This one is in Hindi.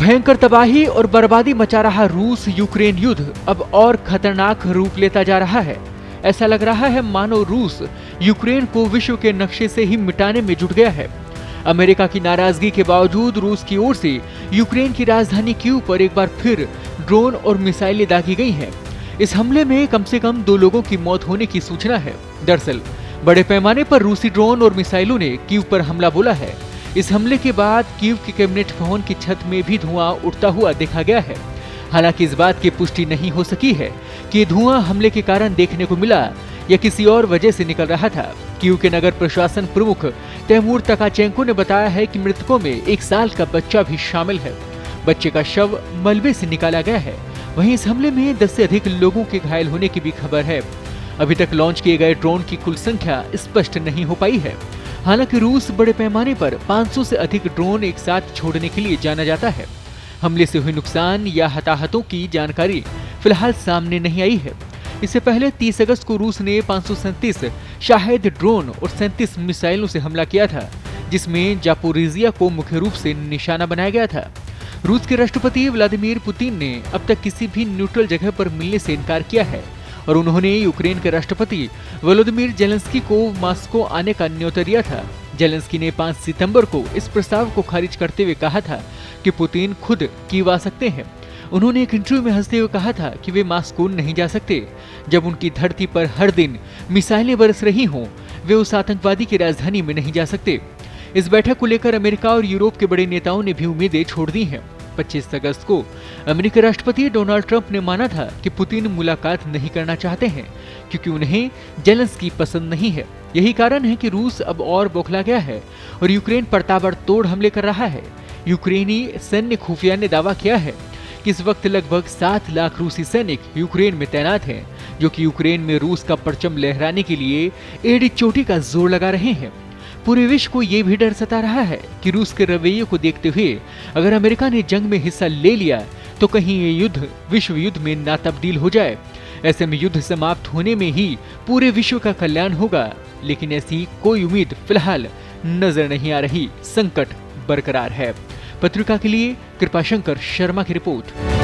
भयंकर तबाही और बर्बादी मचा रहा रूस यूक्रेन युद्ध अब और खतरनाक रूप लेता जा रहा है। ऐसा लग रहा है मानो रूस यूक्रेन को विश्व के नक्शे से ही मिटाने में जुट गया है। अमेरिका की नाराजगी के बावजूद रूस की ओर से यूक्रेन की राजधानी कीव पर एक बार फिर ड्रोन और मिसाइलें दागी गई हैं। इस हमले में कम से कम 2 लोगों की मौत होने की सूचना है। दरअसल बड़े पैमाने पर रूसी ड्रोन और मिसाइलों ने कीव पर हमला बोला है। इस हमले के बाद कीव के कैबिनेट भवन की छत में भी धुआं उठता हुआ देखा गया है। हालांकि इस बात की पुष्टि नहीं हो सकी है कि धुआं हमले के कारण देखने को मिला या किसी और वजह से निकल रहा था। कीव के नगर प्रशासन प्रमुख तैमूर तकाचेंको ने बताया है कि मृतकों में 1 साल का बच्चा भी शामिल है। बच्चे का शव मलबे से निकाला गया है। वहीं इस हमले में 10 से अधिक लोगों के घायल होने की भी खबर है। अभी तक लॉन्च किए गए ड्रोन की कुल संख्या स्पष्ट नहीं हो पाई है। हालांकि रूस बड़े पैमाने पर 500 से अधिक ड्रोन एक साथ छोड़ने के लिए जाना जाता है। हमले से हुए नुकसान या हताहतों की जानकारी फिलहाल सामने नहीं आई है। इससे पहले 30 अगस्त को रूस ने 537 शाहेद ड्रोन और 37 मिसाइलों से हमला किया था, जिसमें जापोरिजिया को मुख्य रूप से निशाना बनाया गया था। रूस के राष्ट्रपति व्लादिमीर पुतिन ने अब तक किसी भी न्यूट्रल जगह पर मिलने से इनकार किया है और उन्होंने यूक्रेन के राष्ट्रपति वोलोदिमीर जेलेंस्की को मॉस्को आने का न्योता दिया था। जेलेंस्की ने 5 सितंबर को इस प्रस्ताव को खारिज करते हुए कहा था कि पुतिन खुद कीव आ सकते हैं। उन्होंने एक इंटरव्यू में हंसते हुए कहा था कि वे मॉस्को नहीं जा सकते। जब उनकी धरती पर हर दिन मिसाइलें बरस रही हों, वे उस आतंकवादी की राजधानी में नहीं जा सकते। इस बैठक को लेकर अमेरिका और यूरोप के बड़े नेताओं ने भी उम्मीदें छोड़ दी हैं। 25 अगस्त को अमेरिकी राष्ट्रपति डोनाल्ड ट्रंप ने माना था कि पुतिन मुलाकात नहीं करना चाहते हैं क्योंकि उन्हें जेलेंस्की पसंद नहीं है। यही कारण है कि रूस अब और बौखला गया है और यूक्रेन पर ताबड़तोड़ हमले कर रहा है। यूक्रेनी सैन्य खुफिया ने दावा किया है कि इस वक्त लगभग 7 लाख रूसी सैनिक यूक्रेन में तैनात हैं, जो कि यूक्रेन में रूस का परचम लहराने के लिए एड़ी चोटी का जोर लगा रहे हैं। पूरे विश्व को ये भी डर सता रहा है कि रूस के रवैये को देखते हुए अगर अमेरिका ने जंग में हिस्सा ले लिया तो कहीं ये युद्ध विश्व युद्ध में ना तब्दील हो जाए। ऐसे में युद्ध समाप्त होने में ही पूरे विश्व का कल्याण होगा, लेकिन ऐसी कोई उम्मीद फिलहाल नजर नहीं आ रही। संकट बरकरार है। पत्रिका के लिए कृपाशंकर शर्मा की रिपोर्ट।